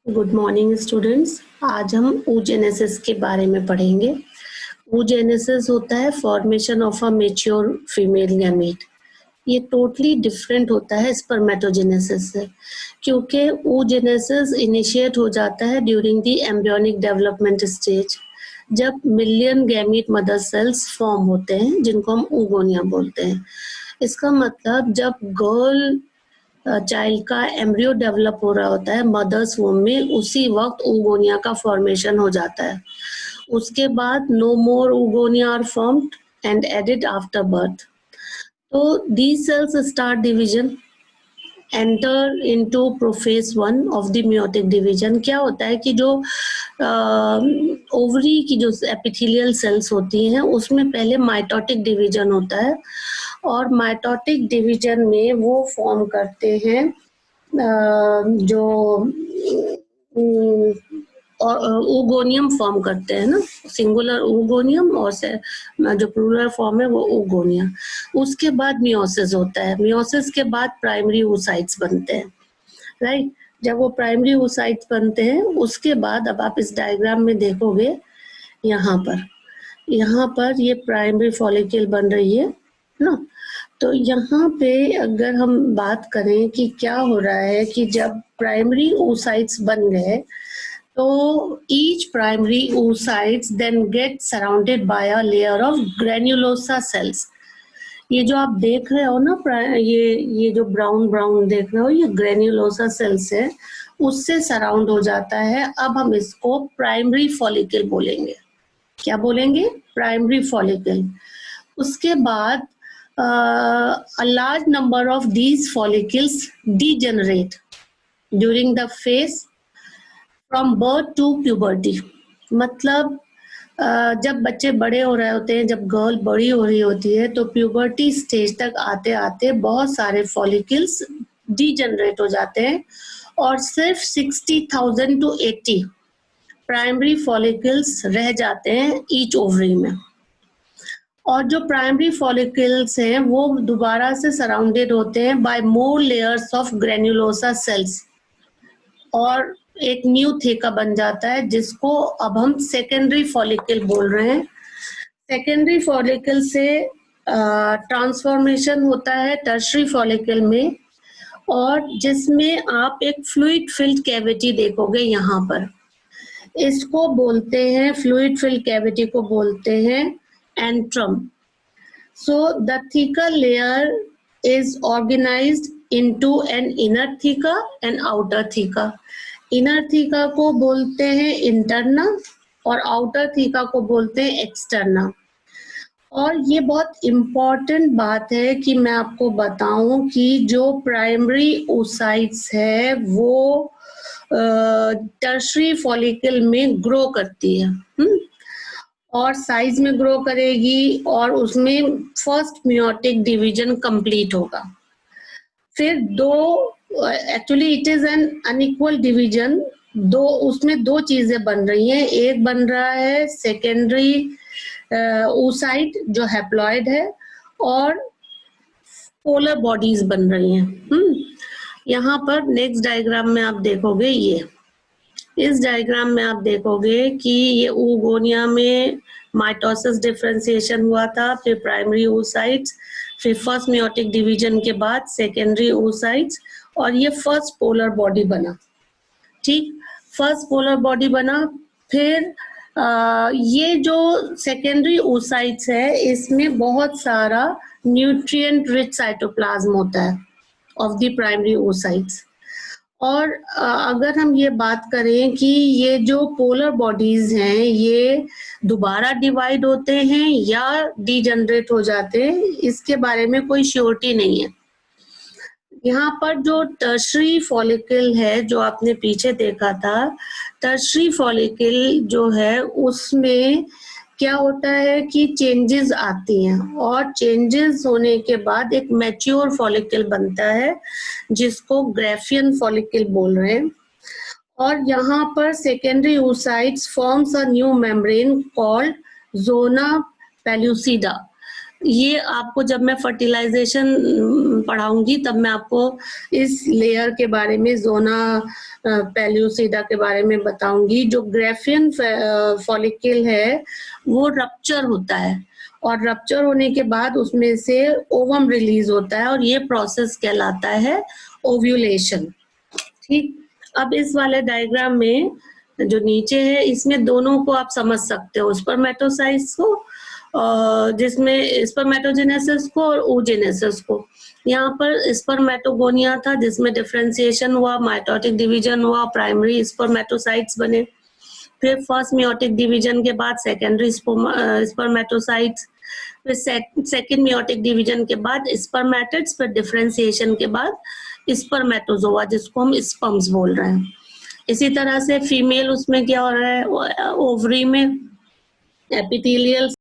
Good morning students. आज हम oogenesis के बारे में पढ़ेंगे। oogenesis होता है formation of a mature female gamete. ये टोटली डिफरेंट होता है स्पर्मेटोजेनेसिस से, क्योंकि oogenesis इनिशिएट हो जाता है during the embryonic development stage, जब million gamete mother cells form होते हैं, जिनको हम oogonia बोलते हैं। इसका मतलब जब गर्ल चाइल्ड का एम्ब्रियो डेवलप हो रहा होता है मदर्स वोम में, उसी वक्त oogonia का फॉर्मेशन हो जाता है। उसके बाद no more oogonia are formed and added after birth. तो these cells start division, enter into prophase 1 of the meiotic division। क्या होता है कि जो ओवरी की जो एपिथेलियल सेल्स होती हैं उसमें पहले माइटोटिक डिवीजन होता है, और माइटोटिक डिवीजन में वो फॉर्म करते हैं जो और oogoनियम फॉर्म करते हैं ना, सिंगुलर oogoनियम, और जो प्लूरल फॉर्म है वो oogonia। उसके बाद मियोसिस होता है। मियोसिस के बाद प्राइमरी oocytes बनते हैं, राइट। जब वो प्राइमरी oocytes बनते हैं उसके बाद, अब आप इस डायग्राम में देखोगे यहाँ पर ये प्राइमरी फॉलिकल बन रही है ना। तो यहाँ पे अगर हम बात करें कि क्या हो रहा है कि जब प्राइमरी oocytes बन गए तो each primary oocytes then get surrounded by a layer of granulosa cells। ये जो आप देख रहे हो ना, ये जो ब्राउन देख रहे हो, ये ग्रेन्युलोसा सेल्स है, उससे सराउंड हो जाता है। अब हम इसको प्राइमरी फॉलिकल बोलेंगे। क्या बोलेंगे? Primary follicle. उसके बाद a large number of these follicles degenerate during the phase from birth to puberty। मतलब जब बच्चे बड़े हो रहे होते हैं, जब गर्ल बड़ी हो रही होती है, तो प्यूबर्टी स्टेज तक आते आते बहुत सारे फॉलिकल्स डीजनरेट हो जाते हैं, और सिर्फ 60,000 to 80 प्राइमरी फॉलिकल्स रह जाते हैं ईच ओवरी में। और जो प्राइमरी फॉलिकल्स हैं वो दोबारा से सराउंडेड होते हैं by more layers of granulosa cells, और एक न्यू थेका बन जाता है, जिसको अब हम सेकेंडरी फॉलिकल बोल रहे हैं। सेकेंडरी फॉलिकल से ट्रांसफॉर्मेशन होता है टर्शरी फॉलिकल में, और जिसमें आप एक फ्लूइड फिल्ड कैविटी देखोगे यहाँ पर। इसको बोलते हैं, फ्लूइड फिल्ड कैविटी को बोलते हैं antrum. So the theca layer is organized into an inner theca and outer theca। inner theca को बोलते हैं interna, और outer theca को बोलते हैं externa। और ये बहुत इम्पॉर्टेंट बात है कि मैं आपको बताऊं कि जो प्राइमरी oocytes है वो टर्शरी फॉलिकल में ग्रो करती है, और साइज में ग्रो करेगी, और उसमें फर्स्ट मियोटिक डिवीजन कंप्लीट होगा। फिर actually it is an unequal division. उसमें दो चीजें बन रही हैं। एक बन रहा है सेकेंडरी oocyte जो हैप्लॉइड है, और पोलर बॉडीज बन रही हैं। यहाँ पर नेक्स्ट डायग्राम में आप देखोगे, इस डायग्राम में आप देखोगे कि ये oogonia में माइटोसिस डिफरेंशिएशन हुआ था, फिर प्राइमरी oocytes, फिर फर्स्ट मियोटिक डिवीजन के बाद सेकेंडरी oocytes, और ये फर्स्ट पोलर बॉडी बना। ठीक, फर्स्ट पोलर बॉडी बना। फिर ये जो सेकेंडरी oocytes है, इसमें बहुत सारा न्यूट्रिएंट रिच साइटोप्लाज्म होता है ऑफ द प्राइमरी oocytes। और अगर हम ये बात करें कि ये जो पोलर बॉडीज हैं ये दोबारा डिवाइड होते हैं या डीजनरेट हो जाते हैं, इसके बारे में कोई श्योरिटी नहीं है। यहाँ पर जो टर्शरी फॉलिकल है जो आपने पीछे देखा था, टर्शरी फॉलिकल जो है उसमें क्या होता है कि चेंजेस आती हैं, और चेंजेस होने के बाद एक मैच्योर फॉलिकल बनता है जिसको ग्राफियन फॉलिकल बोल रहे हैं। और यहाँ पर secondary oocytes forms a new membrane called zona pellucida. ये आपको जब मैं फर्टिलाइजेशन पढ़ाऊंगी तब मैं आपको इस लेयर के बारे में, जोना पेल्यूसिडा के बारे में बताऊंगी। जो ग्रेफियन फॉलिकल है वो रप्चर होता है, और रप्चर होने के बाद उसमें से ओवम रिलीज होता है, और ये प्रोसेस कहलाता है ओव्यूलेशन। ठीक, अब इस वाले डायग्राम में जो नीचे है इसमें दोनों को आप समझ सकते हो, स्पर्मेटोसाइट्स को, जिसमें स्पर्मेटोजेनेसिस को और oogenesis को। यहाँ पर स्पर्मेटोगोनिया था जिसमें डिफरेंशिएशन हुआ, माइटोटिक डिवीजन हुआ, प्राइमरी स्पर्मेटोसाइट्स बने। फिर फर्स्ट मियोटिक डिवीजन के बाद सेकेंडरी स्पर्मेटोसाइट्स, फिर सेकेंड मियोटिक डिवीजन के बाद स्पर्मेटिड्स, फिर डिफरेंशिएशन के बाद स्पर्मेटोजोआ जिसको हम स्पर्म्स बोल रहे हैं। इसी तरह से फीमेल उसमें क्या हो रहा है, ओवरी में एपिथेलियल